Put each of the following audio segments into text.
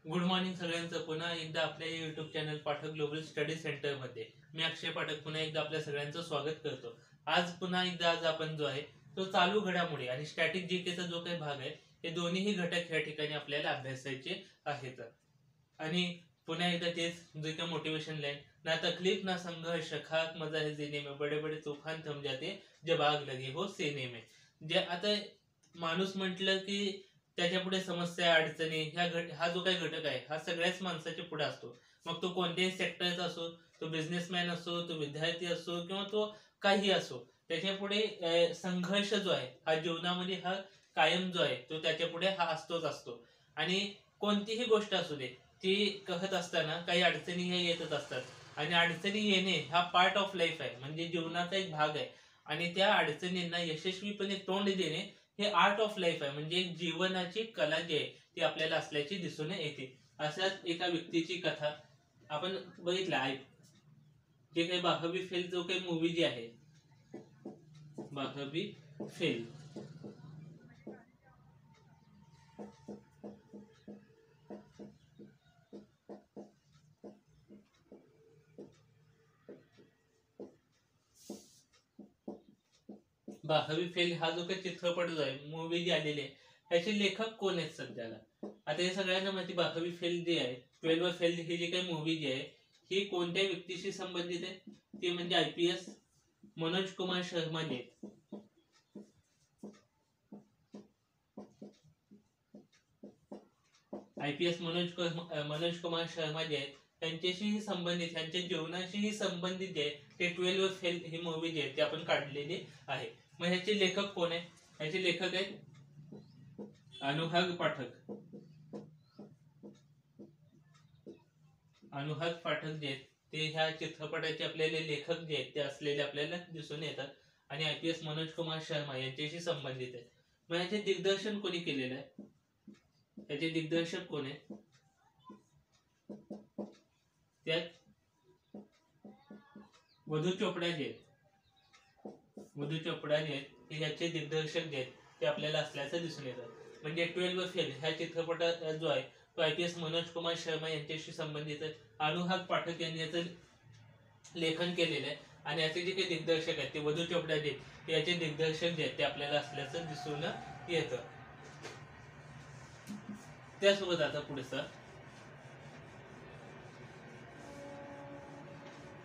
Good morning सगळ्यांचं. पुन्हा एकदा आपल्या YouTube channel Pathak global study centre मध्ये मी अक्षय पाठक पुन्हा एकदा आपल्या सगळ्यांचं स्वागत करतो. आज आपण जो आहे तो चालू घडामोडी आणि स्टॅटिक जीकेचा जो काही भाग आहे हे दोन्हीही घटक या ठिकाणी आपल्याला अभ्यासायचे आहेत. आणि पुन्हा एकदा तेच जे काही मोटिवेशन लाईन, ना तकलीफ ना संघर्ष, खाक मजा है जीने में, बडे बडे तूफान थम जाते जब आग लगी हो सीने में. जे आता माणूस म्हटलं की त्याच्या पुढे समस्या अडचणी हा जो काही घटक आहे हा सगळ्याच माणसाच्या पुढे असतो. मग तो कोणत्याही सेक्टरचा असो, तो बिझनेसमॅन असो, तो विद्यार्थी असो किंवा तो काही असो, त्याच्या पुढे संघर्ष जो आहे हा जीवनामध्ये हा कायम जो आहे तो त्याच्या पुढे हा असतो. आणि कोणतीही गोष्ट असू दे ती कहत असताना काही अडचणी ह्या येतच असतात. आणि अडचणी येणे हा पार्ट ऑफ लाईफ आहे, म्हणजे जीवनाचा एक भाग आहे. आणि त्या अडचणींना यशस्वीपणे तोंड देणे हे आर्ट ऑफ लाईफ आहे, म्हणजे एक जीवनाची कला जी आहे ती आपल्याला असल्याची दिसून येते. अशाच एका व्यक्तीची कथा आपण बघितलं आहे. जे काही बाहबी फेल जो काही मूवी जी आहे, बाहबी फेल, बाहबी फेल हा जो काही चित्रपट जो आहे, मूवी जी आलेली आहे, ह्याचे लेखक कोण आहेत सध्याला? आता हे सगळ्यांना माहिती, बाहबी फेल जी आहे, 12 फेल ही जी काही मूवी जी आहे ही कोणत्या व्यक्तीशी संबंधित आहे? ते म्हणजे IPS मनोज कुमार शर्मा जे आहेत. IPS मनोज कुमार शर्मा जे आहेत त्यांच्याशी संबंधित, त्यांच्या जीवनाशी संबंधित जे आहे ते 12 फेल ही मूवी जी आहे ती आपण काढलेली आहे. मग ह्याचे लेखक कोण आहे? ह्याचे लेखक आहेत अनुराग पाठक. अनुराग पाठक जे आहेत ते ह्या चित्रपटाचे आपल्याला लेखक जे आहेत ते असलेले आपल्याला दिसून येतात. आणि IPS मनोज कुमार शर्मा यांच्याशी संबंधित आहेत. मग ह्याचे दिग्दर्शन कोणी केलेलं आहे? याचे दिग्दर्शक कोण आहेत? त्यात वधू चोपडा जे आहेत हे याचे दिग्दर्शक जे आहेत ते आपल्याला असल्याचं दिसून येतात. म्हणजे 12 फेल ह्या चित्रपटात जो आहे तो IPS मनोज कुमार शर्मा यांच्याशी संबंधित आहे. अनुराग पाठक यांनी याचं लेखन केलेलं आहे. आणि याचे जे काही दिग्दर्शक आहेत ते वधू चोपडा जे याचे दिग्दर्शक जे आहेत ते आपल्याला असल्याचं दिसून येतं. त्यासोबत आता पुढचा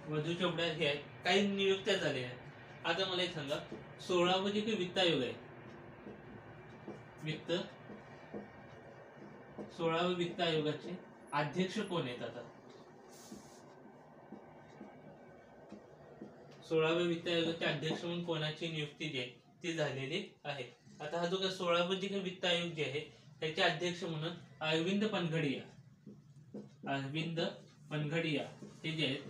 वधू चोपडा हे आहे, काही नियुक्त्या झालेल्या आहेत. आता मला एक सांगा, 16वं जे काही वित्त आयोग आहे, 16व्या वित्त आयोगाचे अध्यक्ष कोण आहेत? आता 16व्या वित्त आयोगाचे अध्यक्ष म्हणून कोणाची नियुक्ती जी आहे ती झालेली आहे. आता हा जो काही 16वं जे काही वित्त आयोग जे आहे त्याचे अध्यक्ष म्हणून अरविंद पनघडिया हे जे आहेत,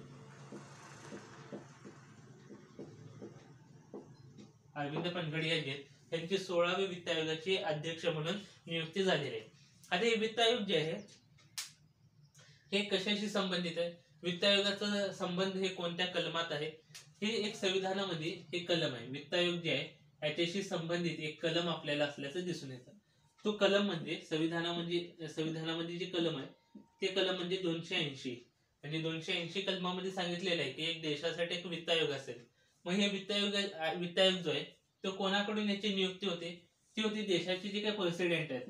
अरविंद पनघडिया जे आहेत त्यांची 16व्या वित्त आयोगाचे अध्यक्ष म्हणून नियुक्ती झालेली आहे. आता हे वित्त आयोग जे आहे हे कशाशी संबंधित आहे? वित्त आयोगाचा संबंध हे कोणत्या कलमात आहे? हे एक संविधानामध्ये एक कलम आहे. वित्त आयोग जे आहे याच्याशी संबंधित एक कलम आपल्याला असल्याचं दिसून येतं. तो कलम म्हणजे संविधानामध्ये जे कलम आहे ते कलम म्हणजे 280. म्हणजे 280 कलमामध्ये सांगितलेलं आहे की एक देशासाठी एक वित्त आयोग असेल. मग हे वित्त आयोग जो आहे तो कोणाकडून याची नियुक्ती होते? ती होती देशाचे जे काही प्रेसिडेंट आहेत,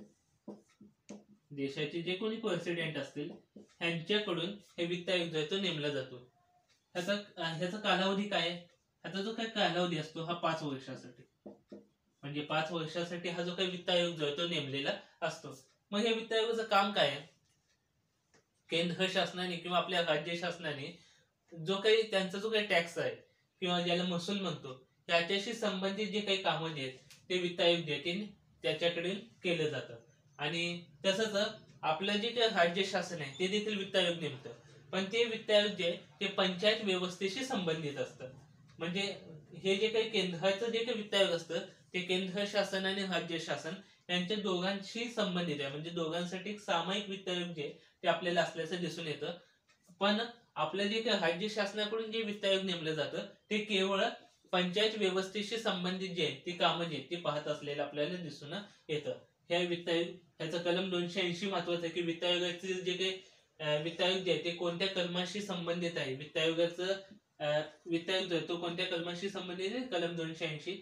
देशाचे जे कोणी प्रेसिडेंट असतील ह्यांच्याकडून हे वित्त आयोग जो आहे तो नेमला जातो. ह्याचा कालावधी काय आहे? ह्याचा जो काही कालावधी असतो हा 5 वर्षासाठी, म्हणजे 5 वर्षासाठी हा जो काही वित्त आयोग जो आहे तो नेमलेला असतो. मग हे वित्त आयोगाचं काम काय आहे? केंद्र शासनाने किंवा आपल्या राज्य शासनाने त्यांचा जो काही टॅक्स आहे किंवा ज्याला महसूल म्हणतो त्याच्याशी संबंधित जे काही कामं जे आहेत ते वित्त आयोग जे आहेत त्याच्याकडे केलं जातं. आणि तसंच आपलं जे काही राज्य शासन आहे ते देखील वित्त आयोग नेमतं. पण ते वित्त आयोग जे आहे ते पंचायत व्यवस्थेशी संबंधित असतं. म्हणजे हे जे काही केंद्राचं जे काही वित्त आयोग असतं ते केंद्र शासन आणि राज्य शासन यांच्या दोघांशी संबंधित आहे. म्हणजे दोघांसाठी एक सामायिक वित्त आयोग जे ते आपल्याला असल्याचं दिसून येतं. पण आपलं जे काही राज्य शासनाकडून जे वित्त आयोग नेमलं जातं ते केवळ पंचायत व्यवस्थेशी संबंधित जे ती कामं जी ती पाहत असलेलं आपल्याला दिसून येतं. ह्या वित्त आयोग ह्याचा कलम 280 महत्वाचा आहे की वित्त आयोगाचे जे काही वित्त आयोग जे आहे ते कोणत्या कलमाशी संबंधित आहे. वित्त आयोग जो आहे तो कोणत्या कलमाशी संबंधित आहे, कलम 280.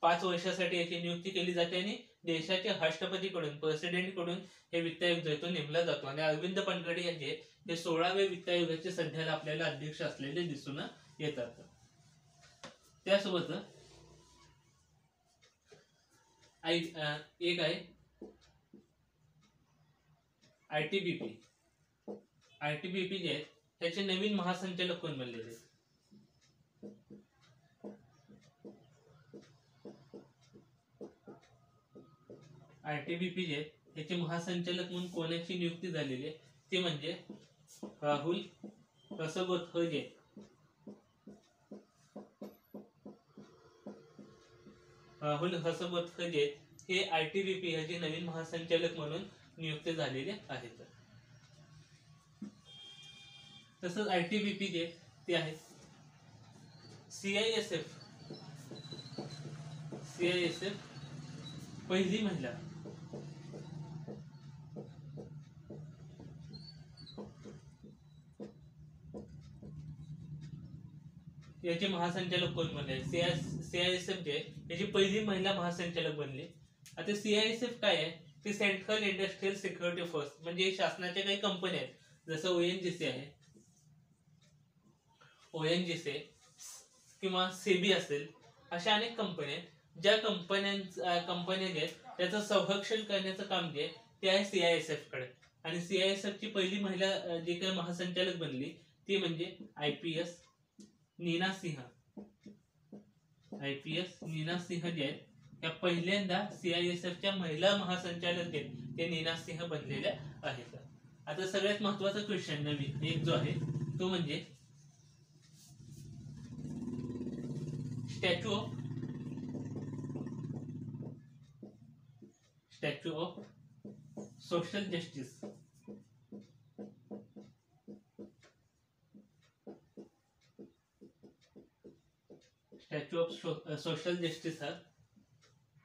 5 वर्षासाठी याची नियुक्ती केली जाते आणि देशाच्या राष्ट्रपतीकडून प्रेसिडेंट कडून हे वित्त आयोग जो आहे तो नेमला जातो. आणि अरविंद पानगडे यांचे हे 16वे वित्त आयोगाचे सध्याला आपल्याला अध्यक्ष असलेले दिसून येतात. त्यासोबत एक आहे ITBP. ITBP जे आहेत त्याचे नवीन महासंचालक कोण बनलेले आहेत? ITBP जे त्याचे महासंचालक म्हणून कोणाची नियुक्ती झालेली आहे ते म्हणजे राहुल रसगोत्थजे. राहुल रसगोत्थजे हे ITBP ह्याचे नवीन महासंचालक म्हणून नियुक्त झालेले आहेत. तसंच ITBP जे ते आहेत CISF. पहिली महिला याचे महासंचालक कोण बनले? CISF जे याची पहिली महिला महासंचालक बनली. आता CISF काय आहे ते सेंट्रल इंडस्ट्रियल सिक्युरिटी फोर्स, म्हणजे शासनाच्या काही कंपन्या आहेत जसं ONGC आहे, ONGC किंवा SEBI असेल, अशा अनेक कंपन्या आहेत ज्या कंपन्या जे आहेत त्याचं संरक्षण करण्याचं काम जे आहे ते आहे CISF कडे. आणि CISF ची पहिली महिला जी काही महासंचालक बनली ती म्हणजे IPS नीना सिंह. जे आहेत त्या पहिल्यांदा CISF च्या महिला महासंचालक आहेत ते नीना सिंह बनलेल्या आहेत. आता सगळ्यात महत्वाचा क्वेश्चन नवीन एक जो आहे तो म्हणजे statue of social justice. Statue of social justice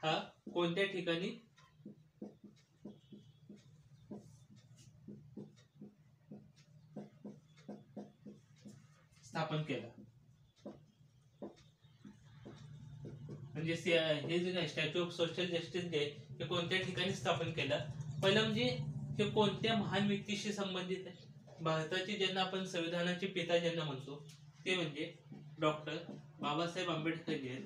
हा कोणत्या ठिकाणी स्थापन केला? म्हणजे हे जे काय statue of social justice J हे कोणत्या ठिकाणी स्थापन केलं? पहिलं म्हणजे हे कोणत्या महान व्यक्तीशी संबंधित आहे? भारताचे ज्यांना आपण संविधानाचे पिता ज्यांना म्हणतो ते म्हणजे डॉक्टर बाबासाहेब आंबेडकर जे आहेत.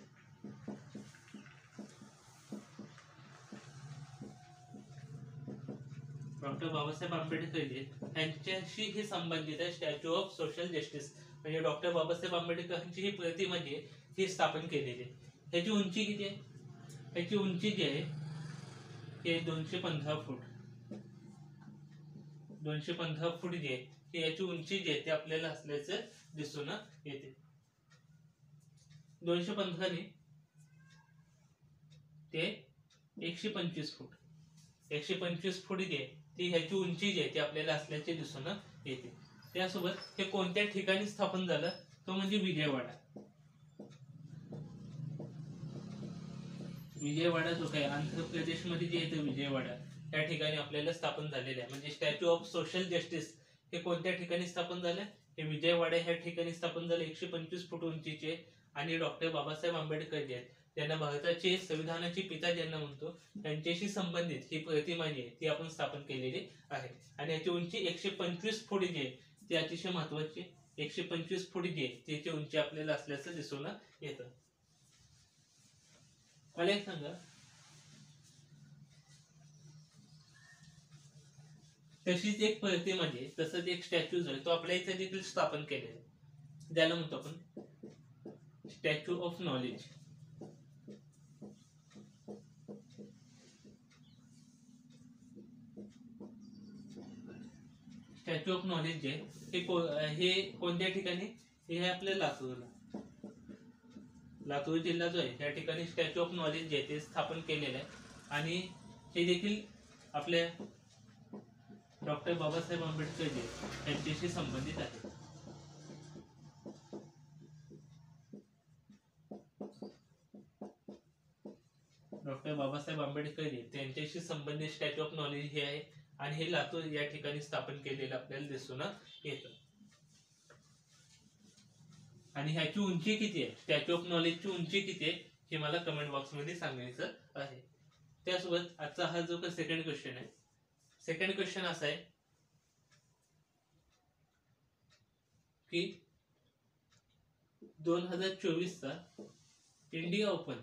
डॉक्टर बाबासाहेब आंबेडकर जे यांच्याशी हे संबंधित आहे स्टॅच्यू ऑफ सोशल जस्टिस. म्हणजे डॉक्टर बाबासाहेब आंबेडकरांची ही प्रतिमा जी आहे ही स्थापन केलेली आहे. ह्याची उंची किती आहे? ह्याची उंची जी आहे हे 215 फूट. 215 फूट जे आहे याची उंची जी आहे ते आपल्याला असल्याचं दिसून येते. 215 ने ते 125 फूट. 125 फूट जे ती ह्याची उंची जी आहे ती आपल्याला असल्याचे दिसून येते. त्यासोबत हे कोणत्या ठिकाणी स्थापन झालं तो म्हणजे विजयवाडा. विजयवाडा जो काय आंध्र प्रदेश मध्ये जे येतं विजयवाडा त्या ठिकाणी आपल्याला स्थापन झालेलं आहे. म्हणजे स्टॅच्यू ऑफ सोशल जस्टिस हे कोणत्या ठिकाणी स्थापन झालं? हे विजयवाडा ह्या ठिकाणी स्थापन झालं. 125 फूट उंचीचे आणि डॉक्टर बाबासाहेब आंबेडकर जे आहेत त्यांना भारताचे संविधानाचे पिता ज्यांना म्हणतो त्यांच्याशी संबंधित ही प्रतिमा जी आहे ती आपण स्थापन केलेली आहे. आणि याची उंची 125 फूट जी आहे ती अतिशय महत्वाची. 125 फूट जी आहे त्याची उंची आपल्याला असल्याचं दिसून येतं. मला एक सांगा, तशीच एक प्रतिमा जी तसंच एक स्टॅच्यू जो आहे तो आपल्या इथे देखील स्थापन केलेला आहे ज्याला म्हणतो आपण statue of knowledge. Statue of knowledge जे हे कोणत्या ठिकाणी? हे आपल्या लातूर जिल्हा जो आहे त्या ठिकाणी स्टॅच्यू ऑफ नॉलेज जे ते स्थापन केलेलं आहे. आणि हे देखील आपल्या डॉक्टर बाबासाहेब आंबेडकर जे यांच्याशी संबंधित आहे. डॉक्टर बाबासाहेब आंबेडकर आंबेडकर त्यांच्याशी संबंधित स्टॅच्यू ऑफ नॉलेज हे आहे आणि हे लातूर या ठिकाणी स्थापन केलेलं आपल्याला दिसून येतं. आणि ह्याची उंची किती आहे, स्टॅच्यू ऑफ नॉलेजची उंची किती आहे हे मला कमेंट बॉक्स मध्ये सांगायचं आहे. त्यासोबत आजचा हा जो काही सेकंड क्वेश्चन आहे, सेकंड क्वेश्चन असा आहे की 2024 चा इंडिया ओपन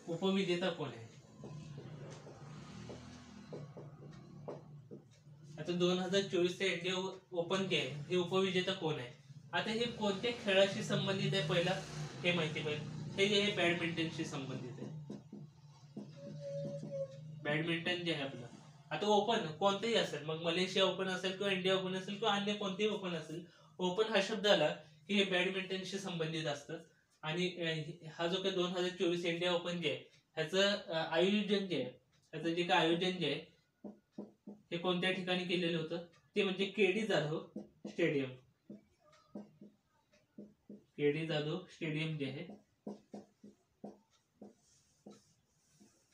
उपविजेता कोण आहे. आता 2024 चे इंडिया ओपन जे आहे हे उपविजेता कोण आहे. आता हे कोणत्या खेळाशी संबंधित आहे पहिला हे माहिती पाहिजे. हे जे आहे बॅडमिंटनशी संबंधित आहे. बॅडमिंटन जे आहे आपलं, आता ओपन कोणतेही असेल, मग मलेशिया ओपन असेल किंवा इंडिया ओपन असेल किंवा अन्य कोणतेही ओपन असेल, ओपन हा शब्द आला की हे बॅडमिंटनशी संबंधित असतं. आणि हा जो काही 2024 इंडिया ओपन जे आहे ह्याचं आयोजन जे आहे, ह्याचं जे काय आयोजन जे आहे हे कोणत्या ठिकाणी केलेलं होतं ते म्हणजे KD Jadhav stadium. KD Jadhav stadium जे आहे,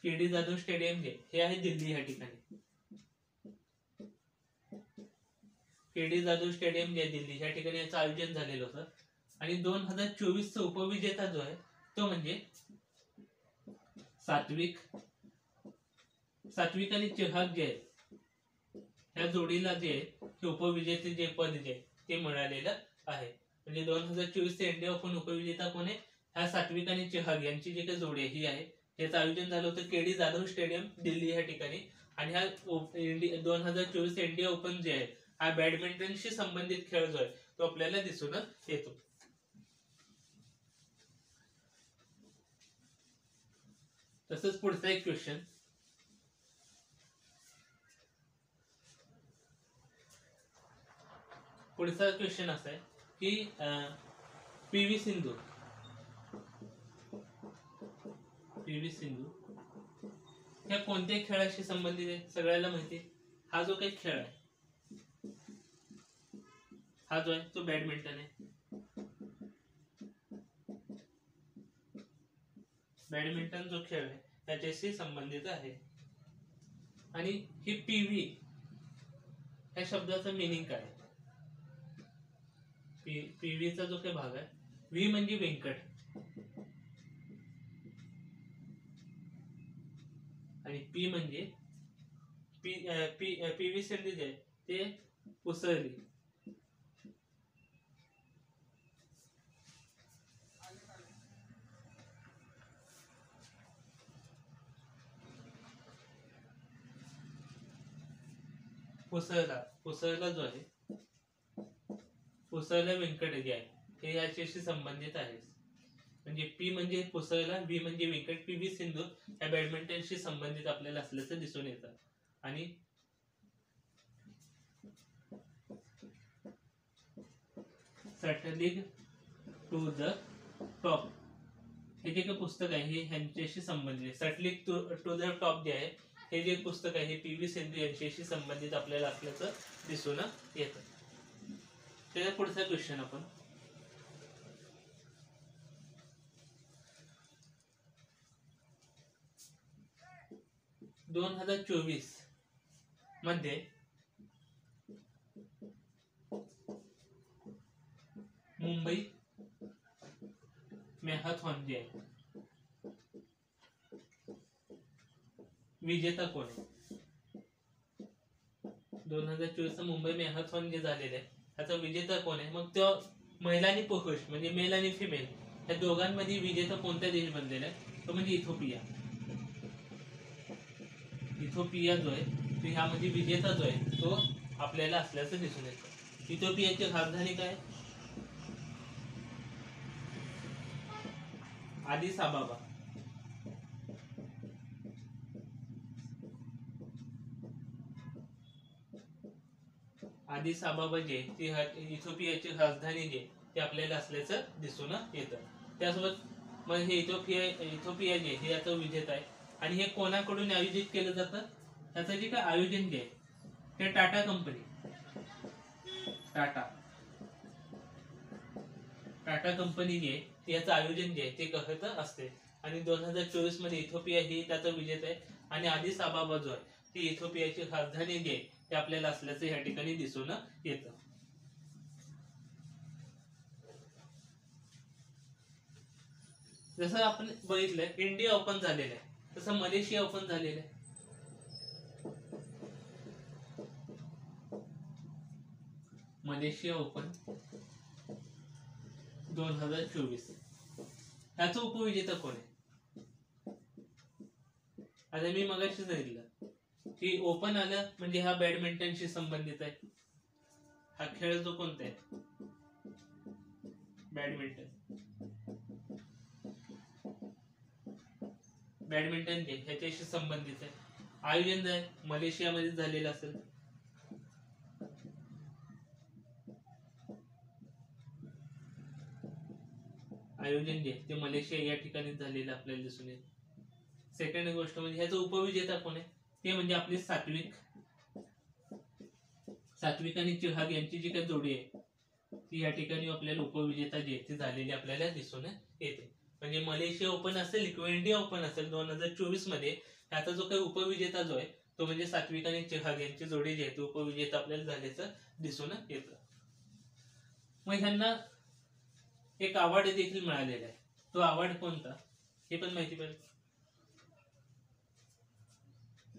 केडी जाधव स्टेडियम जे हे आहे दिल्ली या ठिकाणी. केडी जाधव स्टेडियम जे आहे दिल्ली या ठिकाणी याचं आयोजन झालेलं होतं. आणि 2024 चा उपविजेता जो आहे तो म्हणजे सात्विक आणि चेहक जे आहे ह्या जोडीला जे आहे ते उपविजेते जे पद जे आहे ते मिळालेलं आहे. म्हणजे 2024 चे इंडिया ओपन उपविजेता कोण आहे, ह्या सात्विक आणि चेहक यांची जी काही जोडी आहे ही आहे. याचं आयोजन झालं होतं केडी जाधव स्टेडियम दिल्ली या ठिकाणी. आणि हा 2024 इंडिया ओपन जे आहे हा बॅडमिंटनशी संबंधित खेळ जो आहे तो आपल्याला दिसून येतो. तसंच पुढचा एक क्वेश्चन, पुढचा क्वेश्चन असा आहे की पी व्ही सिंधू ह्या कोणत्या खेळाशी संबंधित आहे. सगळ्याला माहिती हा जो काही खेळ आहे हा जो आहे तो बॅडमिंटन आहे. बॅडमिंटन जो खेळ आहे त्याच्याशी संबंधित आहे. आणि ही पीव्ही ह्या शब्दाचं मिनिंग काय आहे. पीव्हीचा जो काही भाग आहे, व्ही म्हणजे व्यंकट आणि पी म्हणजे पीव्ही सिंधू जे आहे ते पुसरली. पुसरला जो आहे, पुसरला व्यंकट जे आहे हे याच्याशी संबंधित आहे. म्हणजे पी म्हणजे पुसरला, व्ही म्हणजे व्यंकट, पी व्ही सिंधू या बॅडमिंटनशी संबंधित आपल्याला असल्याचं दिसून येतं. आणि सॅटलिंग टू द टॉप हे जे काही पुस्तक आहे हे ह्यांच्याशी संबंधित आहे. सॅटलिंग टू द टॉप जे आहे हे जे पुस्तक आहे हे पी व्ही सिंधू यांच्याशी संबंधित आपल्याला असल्याचं दिसून येतं. त्याचा पुढचा क्वेश्चन आपण 2024 मध्ये मुंबई मॅरेथॉन जे आहे विजेता कोण आहे. 2024 मुंबई मॅरेथॉन जे झालेलं आहे त्याचा विजेता कोण आहे. मग तो महिला आणि पुरुष म्हणजे मेल आणि फिमेल या दोघांमध्ये विजेता कोणत्या देश बनलेला आहे तो म्हणजे इथिओपिया. इथिओपिया जो आहे तो ह्यामध्ये विजेता जो आहे तो आपल्याला असल्याचं दिसून येतं. इथिओपियाची राजधानी काय, आदिस अबाबा. आदिस अबाबा जे ती इथिओपियाची राजधानी जे ते आपल्याला असल्याचं दिसून येतं. त्यासोबत मग हे इथिओपिया जे हे याचं विजेता आहे. आणि हे कोणाकडून आयोजित केलं जातं, त्याचं जे काय आयोजन जे आहे ते टाटा टाटा कंपनी जी आहे ती याचं आयोजन जे आहे ते करत असते. आणि 2024 मध्ये इथिओपिया ही त्याचा विजेता आहे. आणि अदिस अबाबा जो आहे ती इथिओपियाची राजधानी जी आहे ते आपल्याला असल्याचं या ठिकाणी दिसून येतं. जसं आपण बघितलंय इंडिया ओपन झालेलं आहे, तसं मलेशिया ओपन झालेलं आहे. मलेशिया ओपन 2024 ह्याचा उपविजेता कोण आहे? आता मी मगाशी सांगितलं की ओपन आलं म्हणजे हा बॅडमिंटनशी संबंधित आहे. हा खेळ जो कोणता आहे? बॅडमिंटन. बॅडमिंटन जे ह्याच्याशी संबंधित आहे. आयोजन जे मलेशियामध्ये झालेलं असेल. आयोजन जे ते मलेशिया या ठिकाणी झालेलं आपल्याला दिसून येईल. सेकंड गोष्ट म्हणजे ह्याचा उपविजेता कोण आहे? ते म्हणजे आपले सात्विक आणि चिराग यांची जी काही जोडी आहे ती या ठिकाणी आपल्याला उपविजेता जी ती झालेली आपल्याला दिसून येते. म्हणजे मलेशिया ओपन असेल किंवा इंडिया ओपन असेल 2024 मध्ये त्याचा जो काही उपविजेता जो आहे तो म्हणजे सात्विक आणि चिराग यांची जोडी जी आहे ती उपविजेता आपल्याला झाल्याचं दिसून येतं. मग ह्यांना एक अवॉर्ड देखील मिळालेला आहे. तो अवॉर्ड कोणता हे पण माहिती पाहिजे.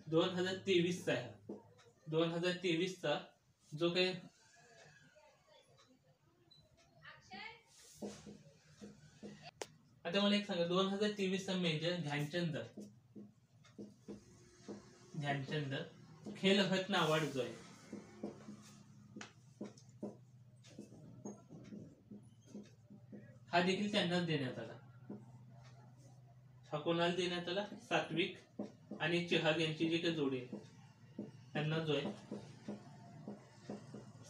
2023 चा आहे. 2023 चा जो काही आता मला एक सांगा 2023 चा मेजर ध्यानचंद खेल रत्न अवॉर्ड जो आहे हा देखील त्यांनाच देण्यात आला. हा कोणाला देण्यात आला? सात्विक आणि चिराग यांची जी काही जोडी आहे त्यांना जो आहे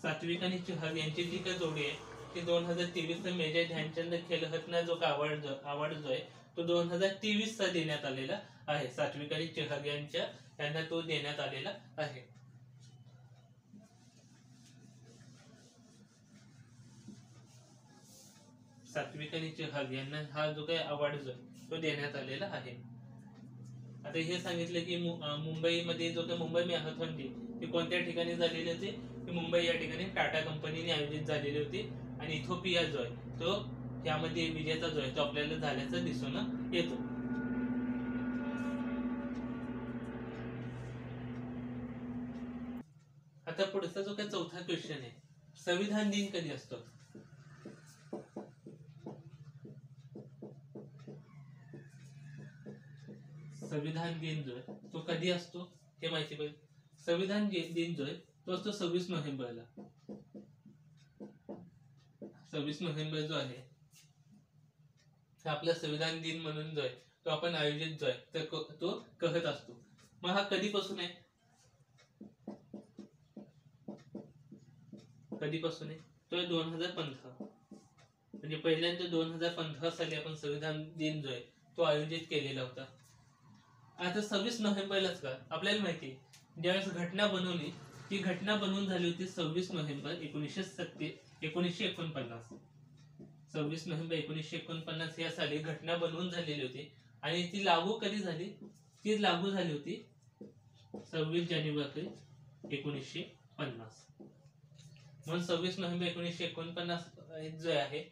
सात्विक आणि चिराग यांची जी काही जोडी आहे ती 2023 चा मेजर ध्यानचंद खेलरत्न जो अवॉर्ड जो आहे तो 2023 चा देण्यात आलेला आहे. सात्विक आणि चिराग यांना तो देण्यात आलेला आहे. सात्विक आणि चिराग यांना हा जो काही अवॉर्ड जो आहे तो देण्यात आलेला आहे. आता हे सांगितलं की मुंबईमध्ये जो काही मुंबई मॅरेथॉन ती कोणत्या ठिकाणी झालेली होती? ती मुंबई या ठिकाणी टाटा कंपनीने आयोजित झालेली होती. आणि इथिओपिया जो आहे तो यामध्ये विजेता जो आहे तो आपल्याला झाल्याचं दिसून येतो. आता पुढचा जो काही चौथा क्वेश्चन आहे, संविधान दिन कधी असतो? संविधान दिन जो आहे तो कधी असतो हे माहिती पाहिजे. संविधान दिन जो आहे तो असतो 26 नोव्हेंबरला. 26 नोव्हेंबर जो आहे आपला संविधान दिन म्हणून जो आहे तो आपण आयोजित जो आहे तो करत असतो. मग हा कधीपासून आहे? कधीपासून आहे? तो 2015. म्हणजे पहिल्यांदा 2015 साली आपण संविधान दिन जो आहे तो आयोजित केलेला होता. आता 26 नोव्हेंबरलाच का? आपल्याला माहिती आहे ज्यावेळेस घटना बनवली ती घटना बनवून झाली होती 26 नोव्हेंबर 1949. 26 नोव्हेंबर 1949 या साली घटना बनवून झालेली होती. आणि ती लागू कधी झाली? ती लागू झाली होती 26 जानेवारी 1950. म्हणून 26 नोव्हेंबर 1949 जो आहे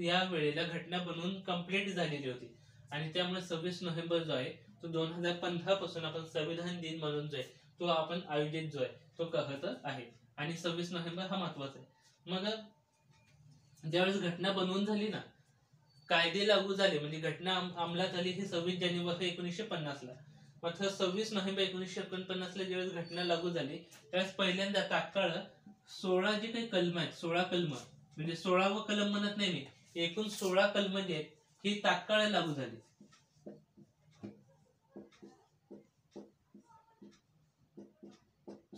या वेळेला घटना बनवून कंप्लीट झालेली होती. आणि त्यामुळे 26 नोव्हेंबर जो आहे तो 2015 पासून आपण संविधान दिन म्हणून जो आहे तो आपण आयोजित जो आहे तो करत आहे. आणि 26 नोव्हेंबर हा महत्वाचा आहे. मग ज्यावेळेस घटना बनवून झाली ना, कायदे लागू झाले म्हणजे घटना अंमलात आली ही 26 जानेवारी 1950 ला. मात्र 26 नोव्हेंबर 1949 ला ज्यावेळेस घटना लागू झाली त्यावेळेस पहिल्यांदा तात्काळ 16 जे काही कलम आहेत 16 कलम म्हणजे 16व कलम म्हणत नाही मी, एकूण 16 कलम जे आहेत ही तात्काळ लागू झाली.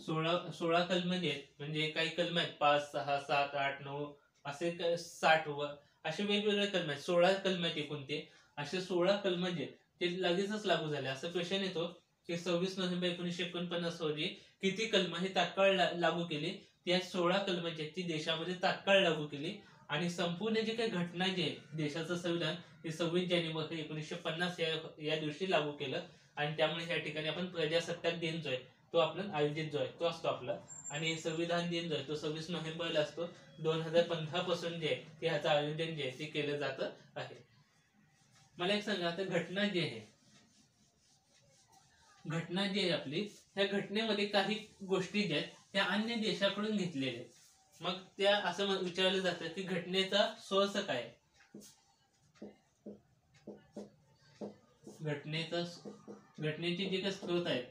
16 कलम जे आहेत म्हणजे काही कलम आहेत 5, 6, 7, 8, 9 असे 60 असे वेगवेगळे कलम आहेत. 16 कलम आहेत एकूण ते. असे 16 कलम जे ते लगेचच लागू झाले. असं क्वेश्चन येतो की 26 नोव्हेंबर 1949 रोजी किती कलम हे तात्काळ लागू केली? त्या 16 कलम जे ती देशामध्ये तात्काळ लागू केली. आणि संपूर्ण जे काही घटना जे आहे देशाचं संविधान हे 26 जानेवारी 1950 या दिवशी लागू केलं. आणि त्यामुळे या ठिकाणी आपण प्रजासत्ताक दिन जो आहे तो आपण आयोजित जो आहे तो असतो आपला. आणि संविधान दिन जो आहे तो 26 नोव्हेंबरला असतो. 2015 पासून जे आहे ते ह्याचं आयोजन जे आहे ते केलं जात आहे. मला एक सांगा, आता घटना जी आहे आपली, ह्या घटनेमध्ये काही गोष्टी ज्या आहेत त्या अन्य देशाकडून घेतलेल्या आहेत. मग त्या असं विचारलं जातं की घटनेचा सोर्स काय आहे? घटनेचे जे काही स्रोत आहेत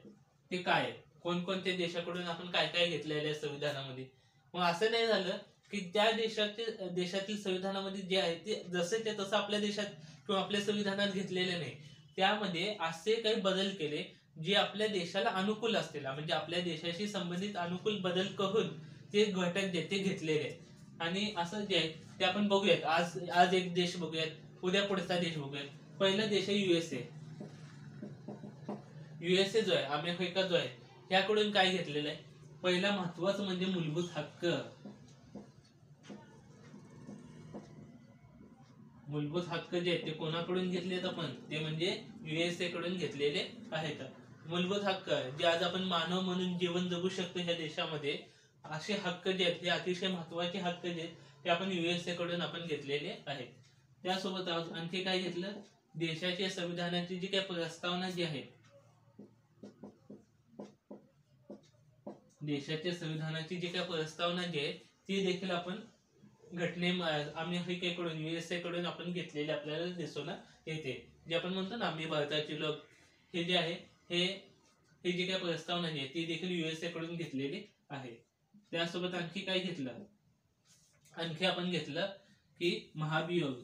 ते काय आहे? कोणकोणत्या देशाकडून आपण काय काय घेतलेलं आहे संविधानामध्ये? मग असं नाही झालं की त्या देशातील संविधानामध्ये जे आहे ते जसे ते तसं आपल्या देशात किंवा आपल्या संविधानात घेतलेले नाही. त्यामध्ये असे काही बदल केले जे आपल्या देशाला अनुकूल असतील, म्हणजे आपल्या देशाशी संबंधित अनुकूल बदल करून ते घटक जे ते घेतलेले आहेत. आणि असं जे आहे ते आपण बघूयात. आज एक देश बघूयात, उद्या पुढचा देश बघूयात. पहिला देश आहे युएसए. युएसए जो आहे, अमेरिका जो आहे, ह्याकडून काय घेतलेलं आहे? पहिला महत्वाचं म्हणजे मूलभूत हक्क. मूलभूत हक्क जे आहेत ते कोणाकडून घेतलेत आपण? ते म्हणजे युएसए कडून घेतलेले आहेत. मूलभूत हक्क जे आज आपण मानव म्हणून जीवन जगू शकतो ह्या देशामध्ये, असे हक्क जे आहेत हे अतिशय महत्वाचे हक्क जे आहेत ते आपण युएसए कडून आपण घेतलेले आहेत. त्यासोबत आणखी काय घेतलं? देशाच्या संविधानाची जी काही प्रस्तावना जी आहे, देशाच्या संविधानाची जी काही प्रस्तावना जी आहे ती देखील आपण अमेरिकेकडून, युएसए कडून आपण घेतलेले आपल्याला दिसून येते. जे आपण म्हणतो ना आम्ही भारताचे लोक, हे जे आहे हे जी काही प्रस्तावना जी आहे ती देखील युएसए कडून घेतलेली आहे. त्यासोबत आणखी काय घेतलं? आणखी आपण घेतलं की महाभियोग.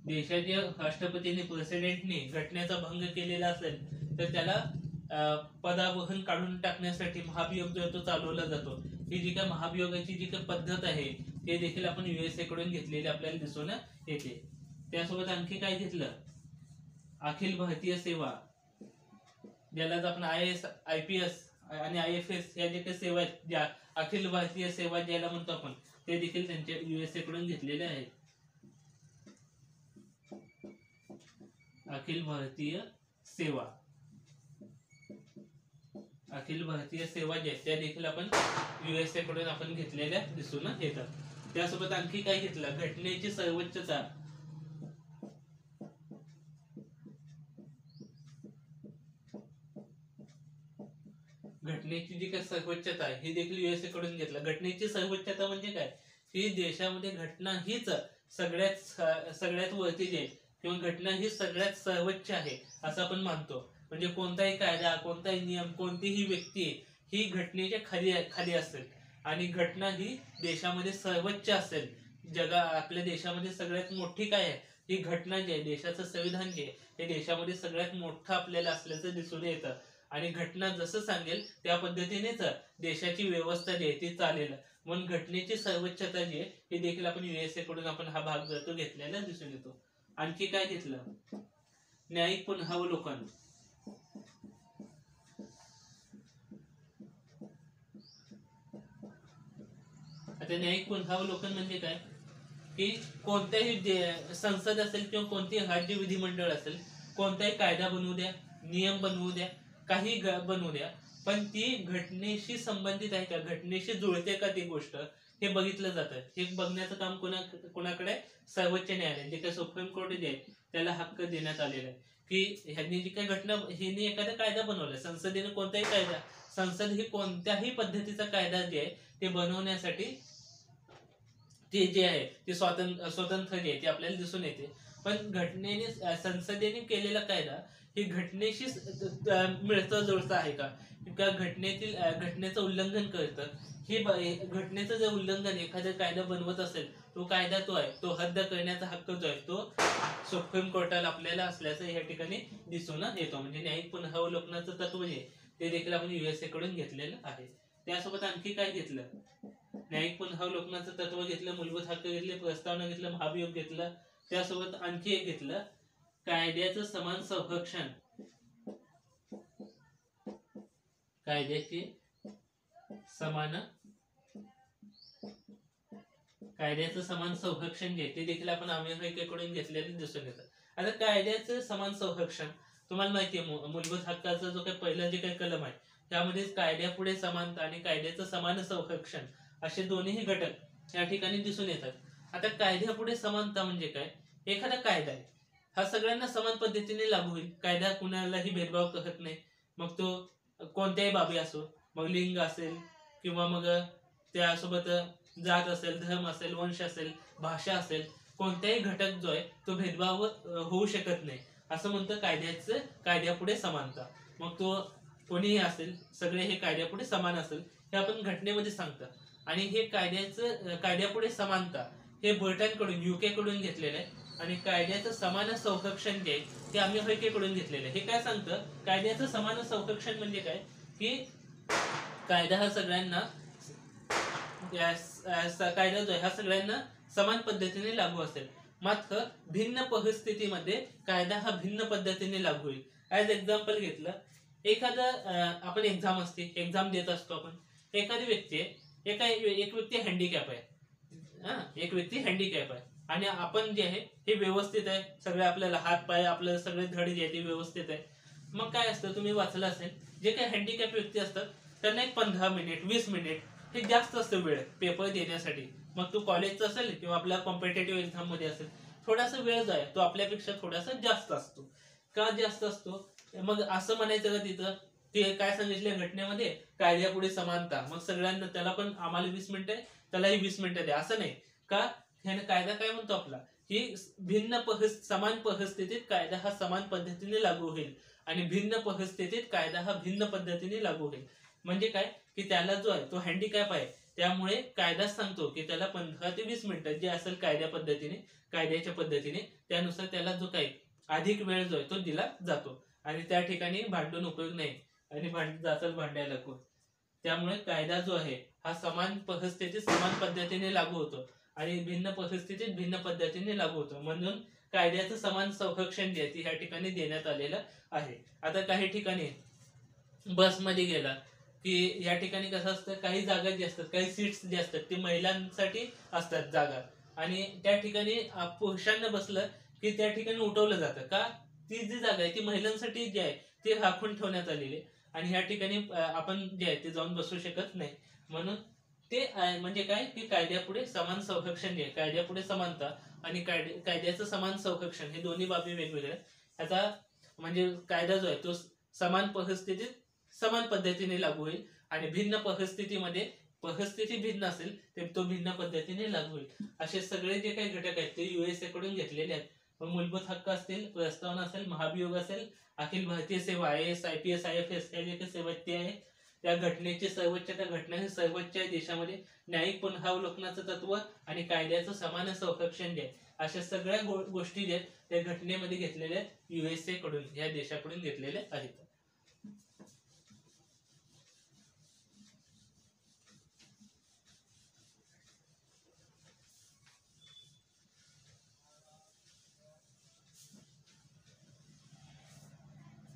देशाच्या राष्ट्रपतीने, प्रेसिडेंटने घटनेचा भंग केलेला असेल तर त्याला पदावरून काढून टाकण्यासाठी महाभियोग जो आहे तो चालवला जातो. ही जी काय महाभियोगाची जी काही पद्धत आहे ते देखील आपण युएसए कडून घेतलेले आपल्याला दिसून येते. त्यासोबत आणखी काय घेतलं? अखिल भारतीय सेवा, ज्याला आपण IAS, IPS आणि IFS या जे काही सेवा आहेत, ज्या अखिल भारतीय सेवा ज्याला म्हणतो आपण, ते देखील त्यांच्या युएसए कडून घेतलेले आहेत. अखिल भारतीय सेवा, अखिल भारतीय सेवा ज्या त्या देखील आपण युएसए कडून आपण घेतलेल्या दिसून येतात. त्यासोबत आणखी काय घेतलं? घटनेची सर्वोच्चता. घटनेची जी काही सर्वोच्चता आहे ही देखील युएसए कडून घेतलं. घटनेची सर्वोच्चता म्हणजे काय? ही देशामध्ये घटना हीच सगळ्यात वरती जे किंवा घटना ही सगळ्यात सर्वोच्च आहे असं आपण मानतो. म्हणजे कोणताही कायदा, कोणताही नियम, कोणतीही व्यक्ती ही घटनेच्या खाली असेल आणि घटना ही देशामध्ये सर्वोच्च असेल. आपल्या देशामध्ये सगळ्यात मोठी काय आहे? ही घटना जी आहे, देशाचं संविधान जे आहे हे देशामध्ये सगळ्यात मोठं आपल्याला असल्याचं दिसून येतं. आणि घटना जसं सांगेल त्या पद्धतीनेच देशाची व्यवस्था जी आहे ती चालेल. म्हणून घटनेची सर्वोच्चता जी आहे हे देखील आपण युएसए कडून आपण हा भाग जो तो घेतलेला दिसून येतो. आणखी काय घेतलं? न्यायिक पुनरावलोकन. आता न्यायिक पुनरावलोकन म्हणजे काय? की कोणत्याही संसद असेल किंवा कोणतेही राज्य विधिमंडळ असेल, कोणताही कायदा बनवू द्या, नियम बनवू द्या, काही बनवू द्या, पण ती घटनेशी संबंधित आहे का, घटनेशी जुळते का ती गोष्ट, हे बघितलं जातं. हे बघण्याचं काम कोणाकडे? सर्वोच्च न्यायालय, जे काही सुप्रीम कोर्ट जे आहे त्याला हक्क देण्यात आलेला आहे की ह्यांनी जी काही घटना, ह्यांनी एखादा कायदा बनवला, संसदेने कोणताही कायदा, संसद ही कोणत्याही पद्धतीचा कायदा जे आहे ते बनवण्यासाठी ते जे आहे ते स्वतंत्र जे आहे ते आपल्याला दिसून येते. पण संसदेने केलेला कायदा ही घटनेशी मिळतं जुळतं आहे का, घटनेचं उल्लंघन करतं? हे घटनेचं जे उल्लंघन एखादा कायदा बनवत असेल, तो कायदा तो रद्द करण्याचा हक्क जो आहे तो सुप्रीम कोर्टाला आपल्याला असल्याचं या ठिकाणी दिसून येतो. म्हणजे न्यायिक पुनरावलोकनाचं तत्व जे ते देखील आपण युएसए कडून घेतलेलं आहे. त्यासोबत आणखी काय घेतलं? न्यायिक पुनरावलोकनाचं तत्व घेतलं, मूलभूत हक्क घेतले, प्रस्तावना घेतलं, महाभियोग घेतलं. त्यासोबत आणखी एक घेतलं, कायद्याचं समान संरक्षण. कायद्याचे समान कायद्याचं समान संरक्षण जे ते देखील आपण अमेरिकेकडून घेतलेले दिसून येतं. आता कायद्याचं समान संरक्षण तुम्हाला माहिती आहे, मूलभूत हक्काचा जो काही पहिला जे काही कलम आहे त्यामध्ये कायद्यापुढे समानता आणि कायद्याचं समान संरक्षण असे दोन्ही घटक या ठिकाणी दिसून येतात. आता कायद्यापुढे समानता म्हणजे काय? एखादा कायदा आहे हा सगळ्यांना समान पद्धतीने लागू होईल. कायदा कुणालाही भेदभाव करत नाही, मग तो कोणत्याही बाबी असो, मग लिंग असेल किंवा मग त्यासोबत जात असेल, धर्म असेल, वंश असेल, भाषा असेल, कोणत्याही घटक जो आहे तो भेदभाव होऊ शकत नाही असं म्हणतं कायद्यापुढे समानता. मग तो कोणीही असेल, सगळे हे कायद्यापुढे समान असेल हे आपण घटनेमध्ये सांगतं. आणि हे कायद्यापुढे समानता हे ब्रिटनकडून, युके कडून घेतलेलं आहे. आणि कायद्याचं समान संरक्षण जे आहे ते अमेरिकेकडून घेतलेलं आहे. हे काय सांगतं? कायद्याचं समान संरक्षण म्हणजे काय की कायदा हा सगळ्यांना कायदा जो आहे हा सगळ्यांना समान पद्धतीने लागू असेल, मात्र भिन्न परिस्थितीमध्ये कायदा हा भिन्न पद्धतीने लागू होईल. ऍज एक्झाम्पल घेतलं, आपण एक्झाम देत असतो आपण. एखादी व्यक्ती एक व्यक्ती हँडिकॅप आहे, एक व्यक्ती हँडिकॅप आहे आणि आपण जे आहे हे व्यवस्थित आहे, सगळे आपल्याला हात पाय आपलं सगळे धड जे आहे ते व्यवस्थित आहे. मग काय असतं, तुम्ही वाचलं असेल, जे काही हँडिकॅप व्यक्ती असतात त्यांना एक 15 मिनिट 20 मिनिट हे जास्त असतं वेळ पेपर देण्यासाठी. मग तो कॉलेजचा असेल किंवा आपल्या कॉम्पिटेटिव्ह एक्झाम मध्ये असेल, थोडासा वेळ जो आहे तो आपल्यापेक्षा थोडासा जास्त असतो. का जास्त असतो? मग असं म्हणायचं का तिथं ते काय सांगितलं घटनेमध्ये, कायद्यापुढे समानता, मग सगळ्यांना त्याला पण आम्हाला 20 मिनिटं आहे त्यालाही 20 मिनिटं द्या, असं नाही का? ह्याने कायदा काय म्हणतो आपला की समान परिस्थितीत कायदा हा समान पद्धतीने लागू होईल आणि भिन्न परिस्थितीत कायदा हा भिन्न पद्धतीने लागू होईल. म्हणजे काय की त्याला जो आहे तो हँडिकॅप आहे, त्यामुळे कायदाच सांगतो की त्याला 15 ते 20 मिनिटं जे असेल कायद्याच्या पद्धतीने त्यानुसार त्याला जो काही अधिक वेळ जो आहे तो दिला जातो. आणि त्या ठिकाणी भांडून उपयोग नाही आणि भांडायला कोण. त्यामुळे कायदा जो आहे हा समान परिस्थितीत समान पद्धतीने लागू होतो आणि भिन्न परिस्थितीत भिन्न पद्धतीने लागू होतो. म्हणून कायद्याचं समान संरक्षण जे आहे ह्या ठिकाणी देण्यात आलेलं आहे. आता काही ठिकाणी बसमध्ये गेला की या ठिकाणी कसं असतं, काही जागा जी असतात, काही सीट्स जे असतात ते महिलांसाठी असतात जागा, आणि त्या ठिकाणी पुरुषांना बसलं की त्या ठिकाणी उठवलं जातं. का? ती जी जागा आहे ती महिलांसाठी जी आहे ती राखून ठेवण्यात आलेली आहे आणि ह्या ठिकाणी आपण जे आहे ते जाऊन बसू शकत नाही. म्हणून ते म्हणजे काय की कायद्यापुढे समान संरक्षण जे आहे, कायद्यापुढे समानता आणि कायद्याचं समान संरक्षण हे दोन्ही बाबी वेगवेगळ्या. याचा म्हणजे कायदा जो आहे तो समान परिस्थितीत समान पद्धतीने लागू होईल आणि भिन्न परिस्थिती भिन्न असेल तर तो भिन्न पद्धतीने लागू होईल. असे सगळे जे काही घटक आहेत ते युएसए कडून घेतलेले आहेत. मूलभूत हक्क असतील, प्रस्तावना असेल, महाभियोग असेल, अखिल भारतीय सेवा, IAS, IPS, IFS या जे काही सेवा ते आहे त्या घटनेची सर्वोच्च, त्या घटनेचे सर्वोच्च आहे देशामध्ये. न्यायिक पुनरावलोकनाचं तत्व आणि कायद्याचं समान संरक्षण जे आहे अशा सगळ्या गोष्टी जे आहेत त्या घटनेमध्ये घेतलेल्या युएसए कडून, या देशाकडून घेतलेल्या आहेत.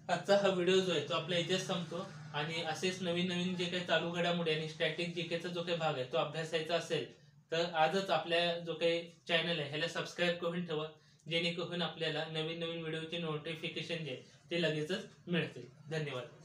आजचा हा व्हिडिओ जो आहे तो आपल्या इथेच संपतो. आणि असेच नवीन नवीन जे काही चालू घडामोडी आणि स्टॅटिक जीकेचा जो काही भाग आहे तो अभ्यासायचा असेल तर आजच आपल्या जो काही चॅनल आहे ह्याला सबस्क्राईब करून ठेवा, जेणेकरून आपल्याला नवीन नवीन व्हिडिओचे नोटिफिकेशन जे ते लगेचच मिळतील. धन्यवाद.